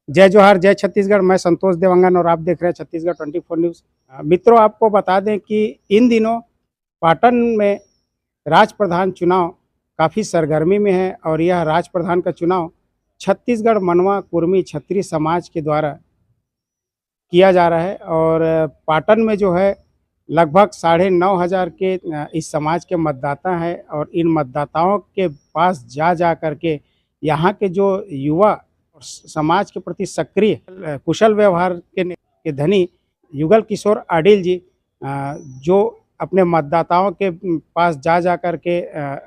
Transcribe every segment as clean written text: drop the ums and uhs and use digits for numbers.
जय जोहार, जय छत्तीसगढ़। मैं संतोष देवंगन और आप देख रहे हैं छत्तीसगढ़ 24 न्यूज़। मित्रों, आपको बता दें कि इन दिनों पाटन में राज प्रधान चुनाव काफ़ी सरगर्मी में है और यह राज प्रधान का चुनाव छत्तीसगढ़ मनवा कुर्मी छत्री समाज के द्वारा किया जा रहा है। और पाटन में जो है लगभग 9,500 के इस समाज के मतदाता हैं और इन मतदाताओं के पास जा करके यहाँ के जो युवा और समाज के प्रति सक्रिय कुशल व्यवहार के धनी युगल किशोर आडिल जी, जो अपने मतदाताओं के पास जा करके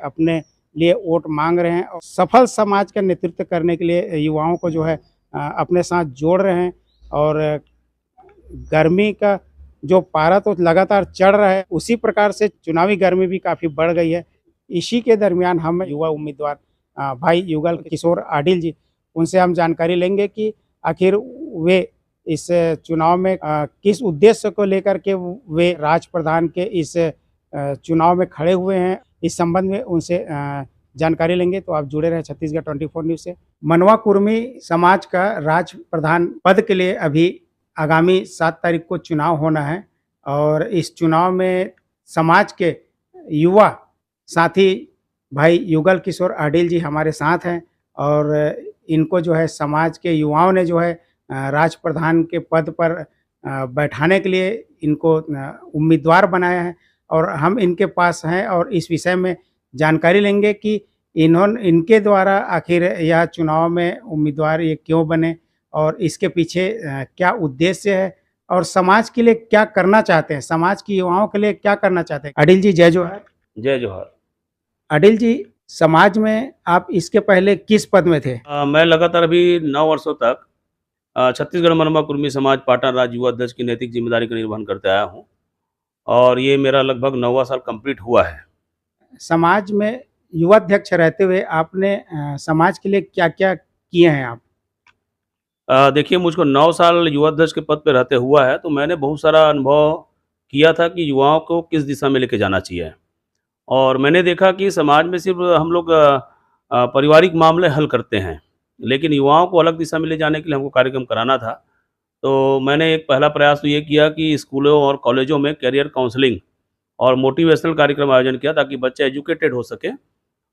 अपने लिए वोट मांग रहे हैं और सफल समाज का नेतृत्व करने के लिए युवाओं को जो है अपने साथ जोड़ रहे हैं। और गर्मी का जो पारा तो लगातार चढ़ रहा है, उसी प्रकार से चुनावी गर्मी भी काफ़ी बढ़ गई है। इसी के दरमियान हम युवा उम्मीदवार भाई युगल किशोर आडिल जी, उनसे हम जानकारी लेंगे कि आखिर वे इस चुनाव में किस उद्देश्य को लेकर के वे राज प्रधान के इस चुनाव में खड़े हुए हैं। इस संबंध में उनसे जानकारी लेंगे, तो आप जुड़े रहे छत्तीसगढ़ 24 न्यूज़ से। मनवा कुर्मी समाज का राज प्रधान पद के लिए अभी आगामी 7 तारीख को चुनाव होना है और इस चुनाव में समाज के युवा साथी भाई युगल किशोर आडिल जी हमारे साथ हैं और इनको जो है समाज के युवाओं ने जो है राज प्रधान के पद पर बैठाने के लिए इनको उम्मीदवार बनाया है और हम इनके पास हैं और इस विषय में जानकारी लेंगे कि इनके द्वारा आखिर यह चुनाव में उम्मीदवार ये क्यों बने और इसके पीछे क्या उद्देश्य है और समाज के लिए क्या करना चाहते हैं, समाज के युवाओं के लिए क्या करना चाहते हैं। आडिल जी, जय जोहार। जय जोहार। आडिल जी, समाज में आप इसके पहले किस पद में थे? मैं लगातार अभी 9 वर्षों तक छत्तीसगढ़ मनवा कुर्मी समाज पाटन राज्य युवा अध्यक्ष की नैतिक जिम्मेदारी का निर्वहन करते आया हूँ और ये मेरा लगभग 9वां साल कंप्लीट हुआ है। समाज में युवा अध्यक्ष रहते हुए आपने समाज के लिए क्या-क्या किए हैं आप? देखिए, मुझको 9 साल युवा अध्यक्ष के पद पे रहते हुआ है, तो मैंने बहुत सारा अनुभव किया था कि युवाओं को किस दिशा में लेके जाना चाहिए और मैंने देखा कि समाज में सिर्फ हम लोग पारिवारिक मामले हल करते हैं, लेकिन युवाओं को अलग दिशा में ले जाने के लिए हमको कार्यक्रम कराना था। तो मैंने एक पहला प्रयास तो ये किया कि स्कूलों और कॉलेजों में करियर काउंसलिंग और मोटिवेशनल कार्यक्रम आयोजन किया ताकि बच्चे एजुकेटेड हो सकें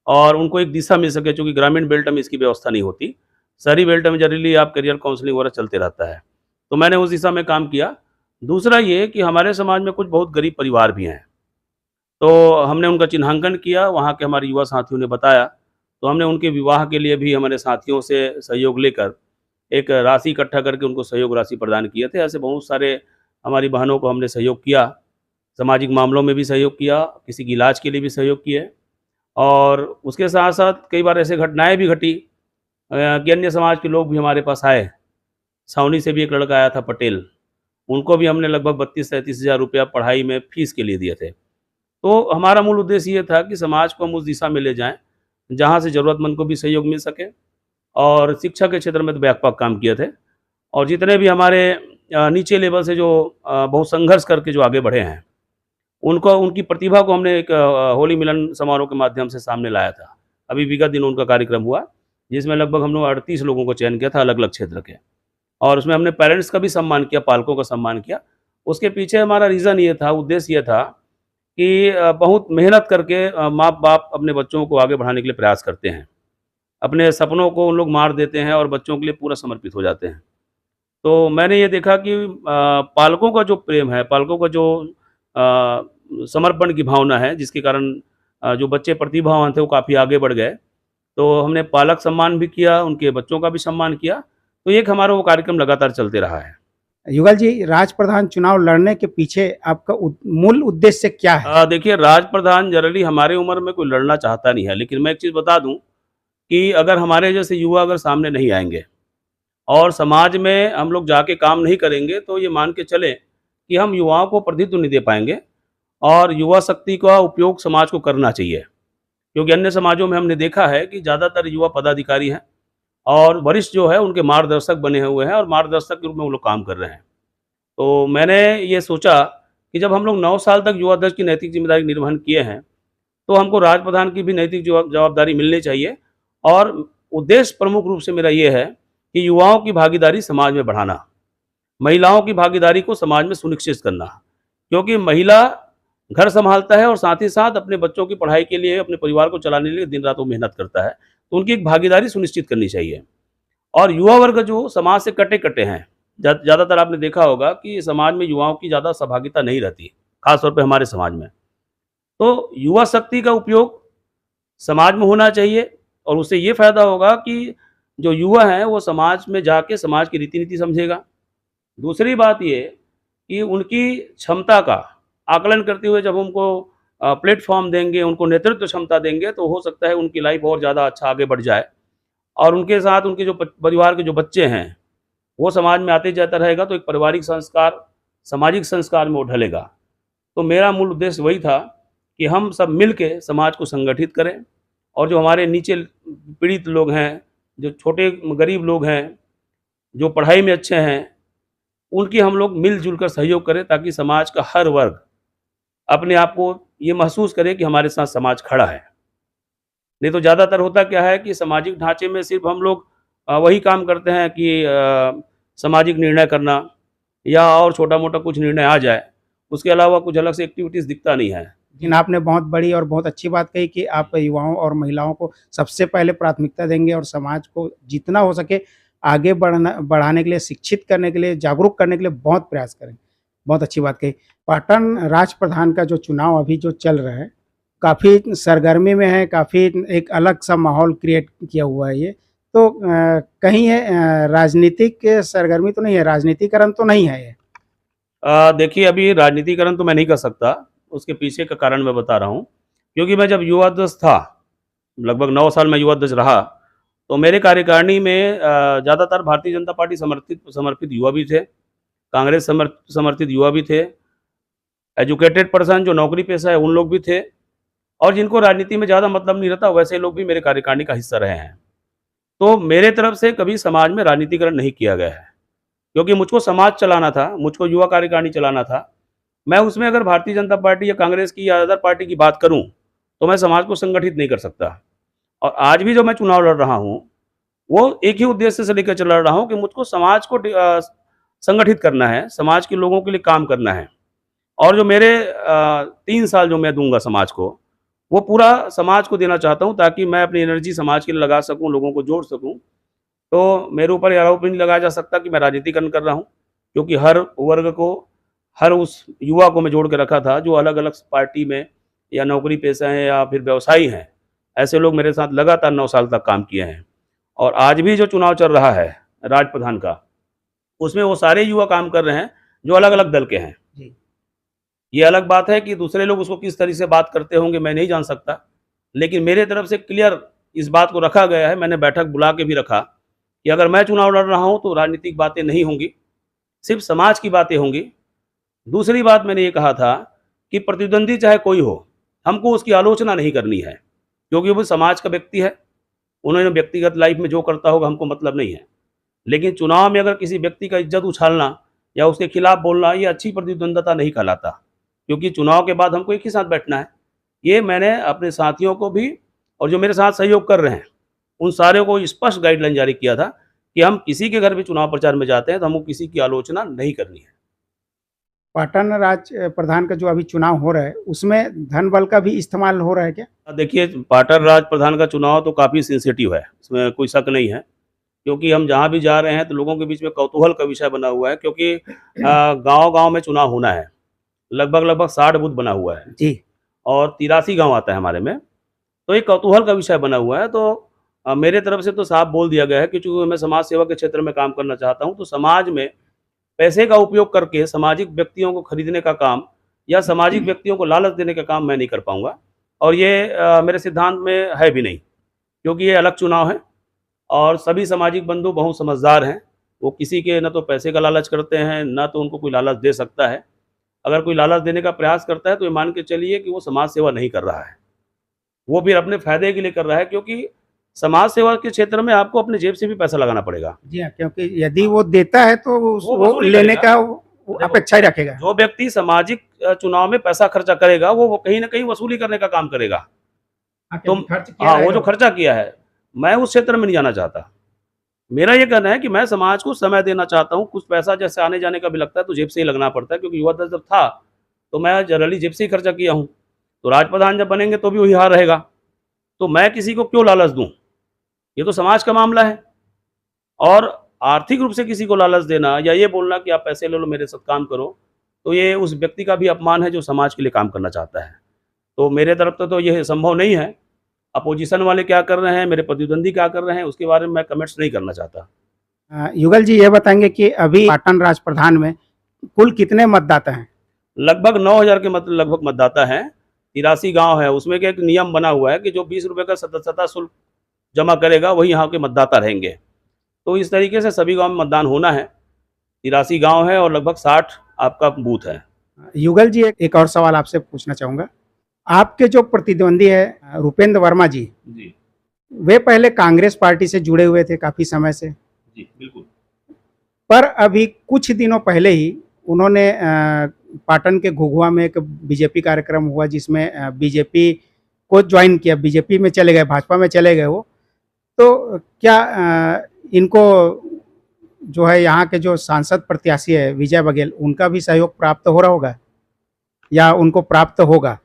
और उनको एक दिशा मिल सके, चूँकि ग्रामीण बेल्ट में इसकी व्यवस्था नहीं होती। शहरी बेल्ट में जनरली आप करियर काउंसलिंग वगैरह चलते रहता है, तो मैंने उस दिशा में काम किया। दूसरा ये कि हमारे समाज में कुछ बहुत गरीब परिवार भी हैं, तो हमने उनका चिन्हांकन किया, वहाँ के हमारे युवा साथियों ने बताया, तो हमने उनके विवाह के लिए भी हमारे साथियों से सहयोग लेकर एक राशि इकट्ठा करके उनको सहयोग राशि प्रदान किए थे। ऐसे बहुत सारे हमारी बहनों को हमने सहयोग किया, सामाजिक मामलों में भी सहयोग किया, किसी के इलाज के लिए भी सहयोग किए और उसके साथ-साथ कई बार ऐसे घटनाएँ भी घटी कि अन्य समाज के लोग भी हमारे पास आए। छावनी से भी एक लड़का आया था पटेल, उनको भी हमने लगभग 32-33 हज़ार रुपया पढ़ाई में फ़ीस के लिए दिए थे। तो हमारा मूल उद्देश्य ये था कि समाज को हम उस दिशा में ले जाएँ, जहाँ से ज़रूरतमंद को भी सहयोग मिल सके और शिक्षा के क्षेत्र में तो व्यापक काम किए थे और जितने भी हमारे नीचे लेवल से जो बहुत संघर्ष करके जो आगे बढ़े हैं, उनको उनकी प्रतिभा को हमने एक होली मिलन समारोह के माध्यम से सामने लाया था। अभी विगत दिनों उनका कार्यक्रम हुआ, जिसमें लगभग हम लोग 38 लोगों को चयन किया था अलग-अलग क्षेत्र के और उसमें हमने पेरेंट्स का भी सम्मान किया, पालकों का सम्मान किया। उसके पीछे हमारा रीज़न ये था, उद्देश्य ये था कि बहुत मेहनत करके माँ-बाप अपने बच्चों को आगे बढ़ाने के लिए प्रयास करते हैं। अपने सपनों को उन लोग मार देते हैं और बच्चों के लिए पूरा समर्पित हो जाते हैं। तो मैंने ये देखा कि पालकों का जो प्रेम है, पालकों का जो समर्पण की भावना है, जिसके कारण जो बच्चे प्रतिभावान थे वो काफ़ी आगे बढ़ गए। तो हमने पालक सम्मान भी किया, उनके बच्चों का भी सम्मान किया, तो एक हमारा वो कार्यक्रम लगातार चलते रहा है। युगल जी, राज प्रधान चुनाव लड़ने के पीछे आपका मूल उद्देश्य क्या है? देखिए, राज प्रधान जनरली हमारे उम्र में कोई लड़ना चाहता नहीं है, लेकिन मैं एक चीज़ बता दूँ कि अगर हमारे जैसे युवा अगर सामने नहीं आएँगे और समाज में हम लोग जाके काम नहीं करेंगे, तो ये मान के चलें कि हम युवाओं को प्रतिनिधित्व नहीं दे पाएँगे और युवा शक्ति का उपयोग समाज को करना चाहिए। क्योंकि अन्य समाजों में हमने देखा है कि ज़्यादातर युवा पदाधिकारी हैं और वरिष्ठ जो है उनके मार्गदर्शक बने हुए हैं और मार्गदर्शक के रूप में वो लोग काम कर रहे हैं। तो मैंने ये सोचा कि जब हम लोग 9 साल तक युवा अध्यक्ष की नैतिक जिम्मेदारी निर्वहन किए हैं, तो हमको राज प्रधान की भी नैतिक जवाबदारी मिलनी चाहिए और उद्देश्य प्रमुख रूप से मेरा ये है कि युवाओं की भागीदारी समाज में बढ़ाना, महिलाओं की भागीदारी को समाज में सुनिश्चित करना, क्योंकि महिला घर संभालता है और साथ ही साथ अपने बच्चों की पढ़ाई के लिए, अपने परिवार को चलाने के लिए दिन रात वो मेहनत करता है, तो उनकी एक भागीदारी सुनिश्चित करनी चाहिए। और युवा वर्ग जो समाज से कटे-कटे हैं, ज़्यादातर आपने देखा होगा कि समाज में युवाओं की ज़्यादा सहभागिता नहीं रहती, खास तौर पे हमारे समाज में। तो युवा शक्ति का उपयोग समाज में होना चाहिए और उससे ये फ़ायदा होगा कि जो युवा है वो समाज में जाके समाज की रीति-नीति समझेगा। दूसरी बात ये कि उनकी क्षमता का आकलन करते हुए जब उनको प्लेटफ़ॉर्म देंगे, उनको नेतृत्व क्षमता देंगे, तो हो सकता है उनकी लाइफ़ और ज़्यादा अच्छा आगे बढ़ जाए और उनके साथ उनके जो परिवार के जो बच्चे हैं, वो समाज में आते जाता रहेगा, तो एक पारिवारिक संस्कार, सामाजिक संस्कार में वो ढलेगा। तो मेरा मूल उद्देश्य वही था कि हम सब मिल के समाज को संगठित करें और जो हमारे नीचे पीड़ित लोग हैं, जो छोटे गरीब लोग हैं, जो पढ़ाई में अच्छे हैं, उनकी हम लोग मिल-जुल कर सहयोग करें ताकि समाज का हर वर्ग अपने आप को ये महसूस करे कि हमारे साथ समाज खड़ा है। नहीं तो ज़्यादातर होता क्या है कि सामाजिक ढाँचे में सिर्फ़ हम लोग वही काम करते हैं कि सामाजिक निर्णय करना या और छोटा-मोटा कुछ निर्णय आ जाए, उसके अलावा कुछ अलग से एक्टिविटीज़ दिखता नहीं है। लेकिन आपने बहुत बड़ी और बहुत अच्छी बात कही कि आप युवाओं और महिलाओं को सबसे पहले प्राथमिकता देंगे और समाज को जितना हो सके आगे बढ़ाने के लिए, शिक्षित करने के लिए, जागरूक करने के लिए बहुत प्रयास करें। बहुत अच्छी बात कही। पाटन राज्य प्रधान का जो चुनाव अभी जो चल रहा है, काफ़ी सरगर्मी में है, काफ़ी एक अलग-सा माहौल क्रिएट किया हुआ है ये। तो कहीं ये राजनीतिक सरगर्मी तो नहीं है, राजनीतिकरण तो नहीं है ये? देखिए अभी राजनीतिकरण तो मैं नहीं कर सकता, उसके पीछे का कारण मैं बता रहा हूँ। क्योंकि मैं जब युवा अध्यक्ष था, लगभग 9 साल मैं युवा अध्यक्ष रहा, तो मेरे कार्यकारिणी में ज़्यादातर भारतीय जनता पार्टी समर्थित युवा भी थे, कांग्रेस समर्थित युवा भी थे, एजुकेटेड पर्सन जो नौकरी पेशा है उन लोग भी थे और जिनको राजनीति में ज़्यादा मतलब नहीं रहता वैसे लोग भी मेरे कार्यकारिणी का हिस्सा रहे हैं। तो मेरे तरफ से कभी समाज में राजनीतिकरण नहीं किया गया है, क्योंकि मुझको समाज चलाना था, मुझको युवा कार्यकारिणी चलाना था। मैं उसमें अगर भारतीय जनता पार्टी या कांग्रेस की या अदर पार्टी की बात करूँ, तो मैं समाज को संगठित नहीं कर सकता। और आज भी जो मैं चुनाव लड़ रहा हूँ, वो एक ही उद्देश्य से लेकर चल रहा हूँ कि मुझको समाज को संगठित करना है, समाज के लोगों के लिए काम करना है। और जो मेरे 3 साल जो मैं दूँगा समाज को, वो पूरा समाज को देना चाहता हूँ ताकि मैं अपनी एनर्जी समाज के लिए लगा सकूँ, लोगों को जोड़ सकूँ। तो मेरे ऊपर ये आरोप नहीं लगाया जा सकता कि मैं राजनीतिकरण कर रहा हूँ, क्योंकि हर वर्ग को, हर उस युवा को मैं जोड़ के रखा था जो अलग-अलग पार्टी में या नौकरी पेशा हैं या फिर व्यवसायी हैं। ऐसे लोग मेरे साथ लगातार 9 साल तक काम किए हैं। और आज भी जो चुनाव चल रहा है राज्य प्रधान का, उसमें वो सारे युवा काम कर रहे हैं जो अलग-अलग दल के हैं। जी। ये अलग बात है कि दूसरे लोग उसको किस तरह से बात करते होंगे मैं नहीं जान सकता, लेकिन मेरे तरफ से क्लियर इस बात को रखा गया है, मैंने बैठक बुला के भी रखा कि अगर मैं चुनाव लड़ रहा हूँ तो राजनीतिक बातें नहीं होंगी, सिर्फ समाज की बातें होंगी। दूसरी बात मैंने ये कहा था कि प्रतिद्वंदी चाहे कोई हो, हमको उसकी आलोचना नहीं करनी है, क्योंकि वो समाज का व्यक्ति है, उन्होंने व्यक्तिगत लाइफ में जो करता होगा हमको मतलब नहीं है। लेकिन चुनाव में अगर किसी व्यक्ति का इज्जत उछालना या उसके खिलाफ बोलना, ये अच्छी प्रतिद्वंदता नहीं कहलाता, क्योंकि चुनाव के बाद हमको एक ही साथ बैठना है। ये मैंने अपने साथियों को भी और जो मेरे साथ सहयोग कर रहे हैं, उन सारे को स्पष्ट गाइडलाइन जारी किया था कि हम किसी के घर भी चुनाव प्रचार में जाते हैं तो हमको किसी की आलोचना नहीं करनी है। पाटन राज्य प्रधान का जो अभी चुनाव हो रहा है, उसमें धन बल का भी इस्तेमाल हो रहा है क्या? देखिए, पाटन राज्य प्रधान का चुनाव तो काफ़ी सेंसिटिव है, इसमें कोई शक नहीं है, क्योंकि हम जहाँ भी जा रहे हैं तो लोगों के बीच में कौतूहल का विषय बना हुआ है, क्योंकि गाँव-गाँव में चुनाव होना है। लगभग 60 बूथ बना हुआ है जी। और 83 गाँव आता है हमारे में। तो एक कौतूहल का विषय बना हुआ है, तो मेरे तरफ से तो साफ बोल दिया गया है कि चूँकि मैं समाज सेवा के क्षेत्र में काम करना चाहता हूँ, तो समाज में पैसे का उपयोग करके सामाजिक व्यक्तियों को खरीदने का काम या सामाजिक व्यक्तियों को लालच देने का काम मैं नहीं कर पाऊँगा और ये मेरे सिद्धांत में है भी नहीं, क्योंकि ये अलग चुनाव है और सभी सामाजिक बंधु बहुत समझदार हैं। वो किसी के न तो पैसे का लालच करते हैं, ना तो उनको कोई लालच दे सकता है। अगर कोई लालच देने का प्रयास करता है तो ये मान के चलिए कि वो समाज सेवा नहीं कर रहा है, वो फिर अपने फ़ायदे के लिए कर रहा है, क्योंकि समाज सेवा के क्षेत्र में आपको अपने जेब से भी पैसा लगाना पड़ेगा। जी हाँ, क्योंकि यदि वो देता है तो वो वो वसूली लेने करेगा। का वो देखो, अपेक्षा ही रखेगा। जो व्यक्ति सामाजिक चुनाव में पैसा खर्चा करेगा, वो कहीं न कहीं वसूली करने का काम करेगा। हाँ, तो क्योंकि खर्च किया हाँ, वो रहेगा जो वो। खर्चा किया है, मैं उस क्षेत्र में नहीं जाना चाहता। मेरा ये कहना है कि मैं समाज को समय देना चाहता हूँ, कुछ पैसा जैसे आने-जाने का भी लगता है तो जेब से ही लगना पड़ता है, क्योंकि युवा दल जब था, तो मैं जनरली जेब से ही खर्चा किया हूँ। तो राजप्रधान जब बनेंगे तो भी वही हाल रहेगा। तो मैं किसी को क्यों लालच दूँ? ये तो समाज का मामला है। और आर्थिक रूप से किसी को लालच देना या ये बोलना कि आप पैसे ले लो, मेरे साथ काम करो, तो ये उस व्यक्ति का भी अपमान है जो समाज के लिए काम करना चाहता है। तो मेरे तरफ से तो ये संभव नहीं है। अपोज़िशन वाले क्या कर रहे हैं, मेरे प्रतिद्वंदी क्या कर रहे हैं, उसके बारे में मैं कमेंट्स नहीं करना चाहता। युगल जी ये बताएंगे कि अभी पाटन राज प्रधान में कुल कितने मतदाता हैं? लगभग 9,000 के लगभग मतदाता हैं। 83 गाँव है, उसमें के एक नियम बना हुआ है कि जो ₹20 का सदस्यता शुल्क जमा करेगा, वही यहाँ के मतदाता रहेंगे। तो इस तरीके से सभी गाँव में मतदान होना है। 83 गाँव है और लगभग 60 आपका बूथ है। युगल जी एक और सवाल आपसे पूछना चाहूँगा। आपके जो प्रतिद्वंदी है रूपेंद्र वर्मा जी, जी, वे पहले कांग्रेस पार्टी से जुड़े हुए थे काफ़ी समय से, जी, बिल्कुल। पर अभी कुछ दिनों पहले ही उन्होंने पाटन के घुघुआ में एक बीजेपी कार्यक्रम हुआ जिसमें बीजेपी को ज्वाइन किया, बीजेपी में चले गए, भाजपा में चले गए वो। तो क्या इनको जो है यहाँ के जो सांसद प्रत्याशी है विजय बघेल, उनका भी सहयोग प्राप्त हो रहा होगा या उनको प्राप्त होगा?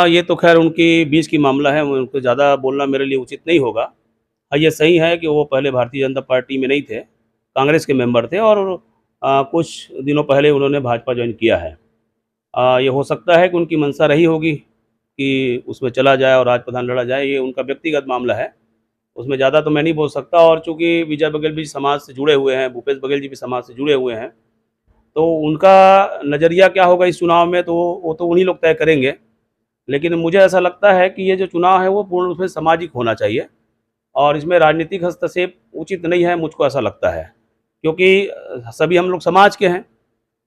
ये तो खैर उनकी बीच की मामला है, उनको ज़्यादा बोलना मेरे लिए उचित नहीं होगा। हाँ, ये सही है कि वो पहले भारतीय जनता पार्टी में नहीं थे, कांग्रेस के मेंबर थे और कुछ दिनों पहले उन्होंने भाजपा ज्वाइन किया है। ये हो सकता है कि उनकी मंशा रही होगी कि उसमें चला जाए और राजप्रधान लड़ा जाए, ये उनका व्यक्तिगत मामला है। उसमें ज़्यादा तो मैं नहीं बोल सकता और चूँकि विजय बघेल भी समाज से जुड़े हुए हैं, भूपेश बघेल जी भी समाज से जुड़े हुए हैं, तो उनका नज़रिया क्या होगा इस चुनाव में तो वो तो उन्हीं लोग तय करेंगे। लेकिन मुझे ऐसा लगता है कि ये जो चुनाव है वो पूर्ण रूप से सामाजिक होना चाहिए और इसमें राजनीतिक हस्तक्षेप उचित नहीं है, मुझको ऐसा लगता है। क्योंकि सभी हम लोग समाज के हैं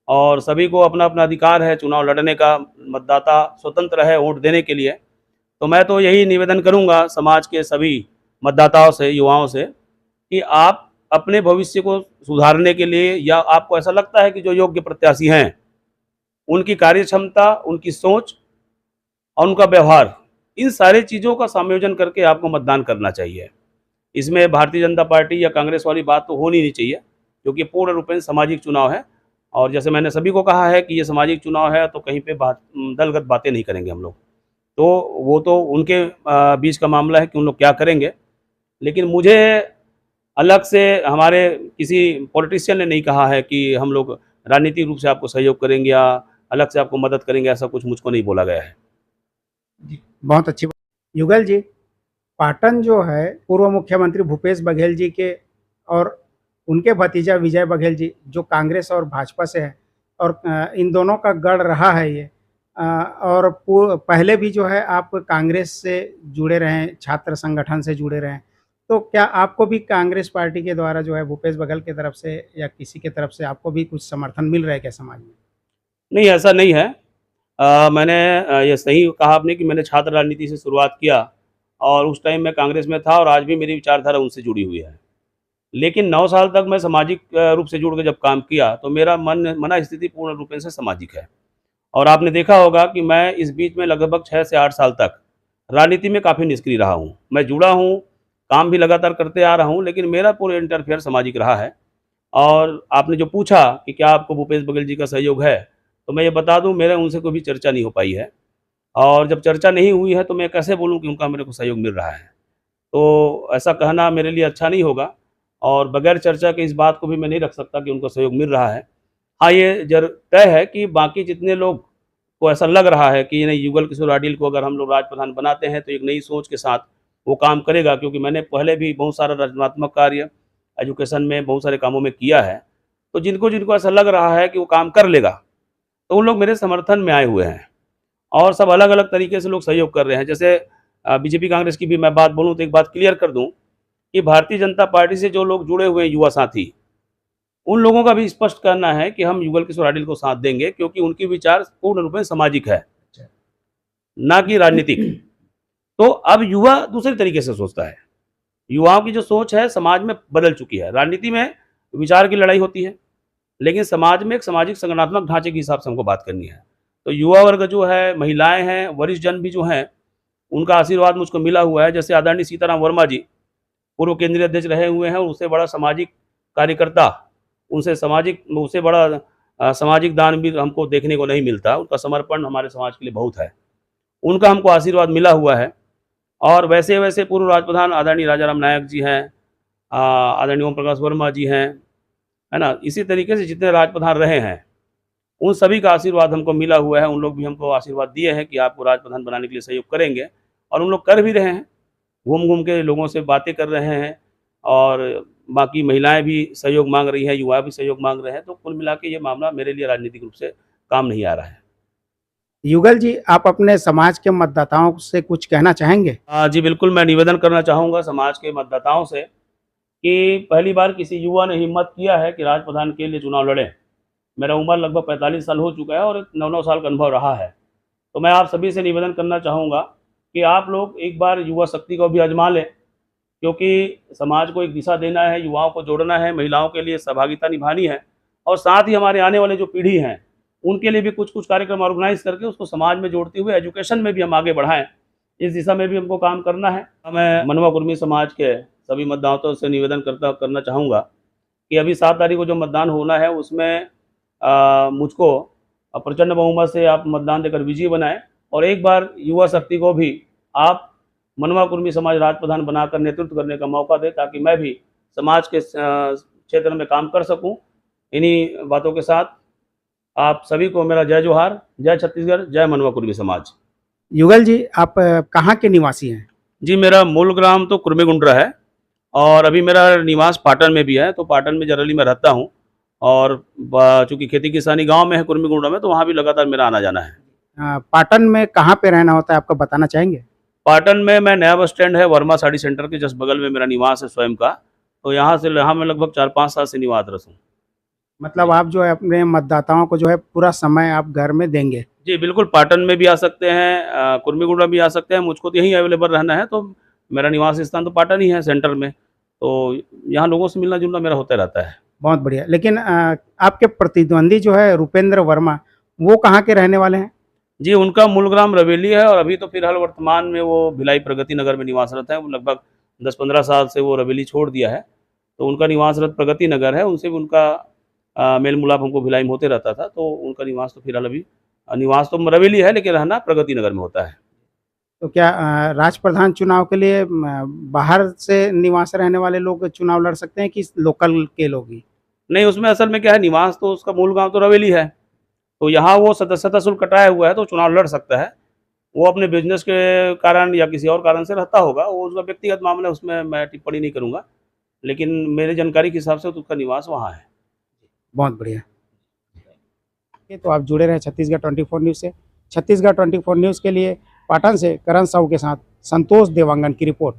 और सभी को अपना-अपना अधिकार है चुनाव लड़ने का, मतदाता स्वतंत्र है वोट देने के लिए। तो मैं तो यही निवेदन करूँगा समाज के सभी मतदाताओं से, युवाओं से कि आप अपने भविष्य को सुधारने के लिए या आपको ऐसा लगता है कि जो योग्य प्रत्याशी हैं, उनकी कार्यक्षमता, उनकी सोच और उनका व्यवहार, इन सारी चीज़ों का संयोजन करके आपको मतदान करना चाहिए। इसमें भारतीय जनता पार्टी या कांग्रेस वाली बात तो होनी नहीं चाहिए, क्योंकि पूर्ण रूपेण सामाजिक चुनाव है और जैसे मैंने सभी को कहा है कि ये सामाजिक चुनाव है, तो कहीं पे दलगत बातें नहीं करेंगे हम लोग। तो वो तो उनके बीच का मामला है कि उन लोग क्या करेंगे। लेकिन मुझे अलग से हमारे किसी पॉलिटिशियन ने नहीं कहा है कि हम लोग राजनीतिक रूप से आपको सहयोग करेंगे या अलग से आपको मदद करेंगे, ऐसा कुछ मुझको नहीं बोला गया है। जी, बहुत अच्छी बात। युगल जी, पाटन जो है पूर्व मुख्यमंत्री भूपेश बघेल जी के और उनके भतीजा विजय बघेल जी जो कांग्रेस और भाजपा से है और इन दोनों का गढ़ रहा है ये। और पहले भी जो है आप कांग्रेस से जुड़े रहे हैं, छात्र संगठन से जुड़े रहे हैं। तो क्या आपको भी कांग्रेस पार्टी के द्वारा जो है भूपेश बघेल की तरफ से या किसी की तरफ से आपको भी कुछ समर्थन मिल रहा है क्या समाज में? नहीं, ऐसा नहीं है। मैंने ये सही कहा आपने कि मैंने छात्र राजनीति से शुरुआत किया और उस टाइम मैं कांग्रेस में था और आज भी मेरी विचारधारा उनसे जुड़ी हुई है। लेकिन 9 साल तक मैं सामाजिक रूप से जुड़ के जब काम किया, तो मेरा मना स्थिति पूर्ण रूप से सामाजिक है। और आपने देखा होगा कि मैं इस बीच में लगभग 6 से 8 साल तक राजनीति में काफ़ी निष्क्रिय रहा हूँ। मैं जुड़ा हूँ, काम भी लगातार करते आ रहा हूँ, लेकिन मेरा पूरा इंटरफेयर सामाजिक रहा है। और आपने जो पूछा कि क्या आपको भूपेश बघेल जी का सहयोग है, तो मैं ये बता दूँ मेरे उनसे कोई भी चर्चा नहीं हो पाई है। और जब चर्चा नहीं हुई है तो मैं कैसे बोलूँ कि उनका मेरे को सहयोग मिल रहा है। तो ऐसा कहना मेरे लिए अच्छा नहीं होगा और बगैर चर्चा के इस बात को भी मैं नहीं रख सकता कि उनको सहयोग मिल रहा है। हाँ, ये तय है कि बाकी जितने लोग को ऐसा लग रहा है कि नहीं युगल किशोर आडिल को अगर हम लोग राजप्रधान बनाते हैं तो एक नई सोच के साथ वो काम करेगा, क्योंकि मैंने पहले भी बहुत सारा रचनात्मक कार्य एजुकेशन में बहुत सारे कामों में किया है। तो जिनको जिनको ऐसा लग रहा है कि वो काम कर लेगा, तो उन लोग मेरे समर्थन में आए हुए हैं और सब अलग-अलग तरीके से लोग सहयोग कर रहे हैं। जैसे बीजेपी कांग्रेस की भी मैं बात बोलूँ तो एक बात क्लियर कर दूँ कि भारतीय जनता पार्टी से जो लोग जुड़े हुए हैं युवा साथी, उन लोगों का भी स्पष्ट कहना है कि हम युगल किशोर आडिल को साथ देंगे, क्योंकि उनकी विचार पूर्ण रूप में सामाजिक है, ना कि राजनीतिक। तो अब युवा दूसरे तरीके से सोचता है। युवाओं की जो सोच है समाज में बदल चुकी है। राजनीति में विचार की लड़ाई होती है, लेकिन समाज में एक सामाजिक संगठनात्मक ढांचे के हिसाब से हमको बात करनी है। तो युवा वर्ग जो है, महिलाएं हैं, वरिष्ठ जन भी जो हैं, उनका आशीर्वाद मुझको मिला हुआ है। जैसे आदरणीय सीताराम वर्मा जी पूर्व केंद्रीय अध्यक्ष रहे हुए हैं और उससे बड़ा सामाजिक कार्यकर्ता, उससे बड़ा सामाजिक दान भी हमको देखने को नहीं मिलता। उनका समर्पण हमारे समाज के लिए बहुत है। उनका हमको आशीर्वाद मिला हुआ है। और वैसे पूर्व राष्ट्रप्रधान आदरणीय राजा राम नायक जी हैं, आदरणीय ओम प्रकाश वर्मा जी हैं, है ना? इसी तरीके से जितने राष्ट्रप्रधान रहे हैं, उन सभी का आशीर्वाद हमको मिला हुआ है। उन लोग भी हमको आशीर्वाद दिए हैं कि आपको राष्ट्रप्रधान बनाने के लिए सहयोग करेंगे, और उन लोग कर भी रहे हैं। घूम-घूम के लोगों से बातें कर रहे हैं, और बाकी महिलाएँ भी सहयोग माँग रही हैं, युवा भी सहयोग माँग रहे हैं। तो कुल मिला के ये मामला मेरे लिए राजनीतिक रूप से काम नहीं आ रहा है। युगल जी, आप अपने समाज के मतदाताओं से कुछ कहना चाहेंगे? जी बिल्कुल, मैं निवेदन करना चाहूँगा समाज के मतदाताओं से कि पहली बार किसी युवा ने हिम्मत किया है कि राष्ट्रप्रधान के लिए चुनाव लड़ें। मेरा उम्र लगभग 45 साल हो चुका है और 9-9 साल का अनुभव रहा है। तो मैं आप सभी से निवेदन करना चाहूँगा कि आप लोग एक बार युवा शक्ति को भी आज़मा लें, क्योंकि समाज को एक दिशा देना है, युवाओं को जोड़ना है, महिलाओं के लिए सहभागिता निभानी है, और साथ ही हमारे आने वाले जो पीढ़ी हैं, उनके लिए भी कुछ-कुछ कार्यक्रम ऑर्गेनाइज़ करके उसको समाज में जोड़ते हुए एजुकेशन में भी हम आगे बढ़ाएँ। इस दिशा में भी हमको काम करना है। मैं मनवा कुर्मी समाज के सभी मतदाताओं से निवेदन करना चाहूँगा कि अभी 7 तारीख को जो मतदान होना है, उसमें मुझको प्रचंड बहुमत से आप मतदान देकर विजयी बनाएँ, और एक बार युवा शक्ति को भी आप मनवा कुर्मी समाज राष्ट्रप्रधान बनाकर नेतृत्व करने का मौका दें, ताकि मैं भी समाज के क्षेत्र में काम कर सकूं। इन्हीं बातों के साथ आप सभी को मेरा जय जोहार, जय छत्तीसगढ़, जय मनवा कुर्मी समाज। युगल जी, आप कहाँ के निवासी हैं? जी, मेरा मूल ग्राम तो कुर्मीगुंडरा है, और अभी मेरा निवास पाटन में भी है। तो पाटन में जनरली मैं रहता हूँ, और चूँकि खेती किसानी गाँव में है कुर्मीगुंडरा में, तो वहाँ भी लगातार मेरा आना-जाना है। पाटन में कहाँ पे रहना होता है, आपको बताना चाहेंगे? पाटन में मैं नया बस स्टैंड है, वर्मा साड़ी सेंटर के जस्ट बगल में मेरा निवास है स्वयं का। तो यहाँ मैं लगभग 4-5 साल से निवासरत हूँ। मतलब आप जो है अपने मतदाताओं को जो है पूरा समय आप घर में देंगे। जी, बिल्कुल, पाटन में भी आ सकते हैं, कुर्मीगुंडा भी आ सकते हैं। मुझको तो यहीं अवेलेबल रहना है, तो मेरा निवास स्थान तो पाटन ही है सेंटर में। तो यहाँ लोगों से मिलना-जुलना मेरा होता रहता है। बहुत बढ़िया। लेकिन आपके प्रतिद्वंदी जो है रूपेंद्र वर्मा, वो कहाँ के रहने वाले हैं? जी, उनका मूल ग्राम रवेली है, और अभी तो फिलहाल वर्तमान में वो भिलाई प्रगति नगर में निवासरत है। वो लगभग 10-15 साल से वो रवेली छोड़ दिया है। तो उनका निवासरत प्रगति नगर है। उनसे भी उनका मेल-मिलाप हमको भिलाई में होते रहता था। तो उनका निवास तो फिलहाल अभी निवास तो रवेली है, लेकिन रहना प्रगति नगर में होता है। तो क्या राष्ट्रप्रधान चुनाव के लिए बाहर से निवास रहने वाले लोग चुनाव लड़ सकते हैं कि लोकल के लोग ही? नहीं, उसमें असल में क्या है, निवास तो उसका मूल गाँव तो रवेली है। तो यहाँ वो सदस्यता शुल्क कटाया हुआ है, तो चुनाव लड़ सकता है। वो अपने बिज़नेस के कारण या किसी और कारण से रहता होगा, वो उसका व्यक्तिगत मामला है, उसमें मैं टिप्पणी नहीं करूँगा। लेकिन मेरी जानकारी के हिसाब से तो उसका निवास वहाँ है। बहुत बढ़िया। तो आप जुड़े रहे छत्तीसगढ़ 24 न्यूज़ से। छत्तीसगढ़ 24 न्यूज़ के लिए पाटन से करण साहू के साथ संतोष देवांगन की रिपोर्ट।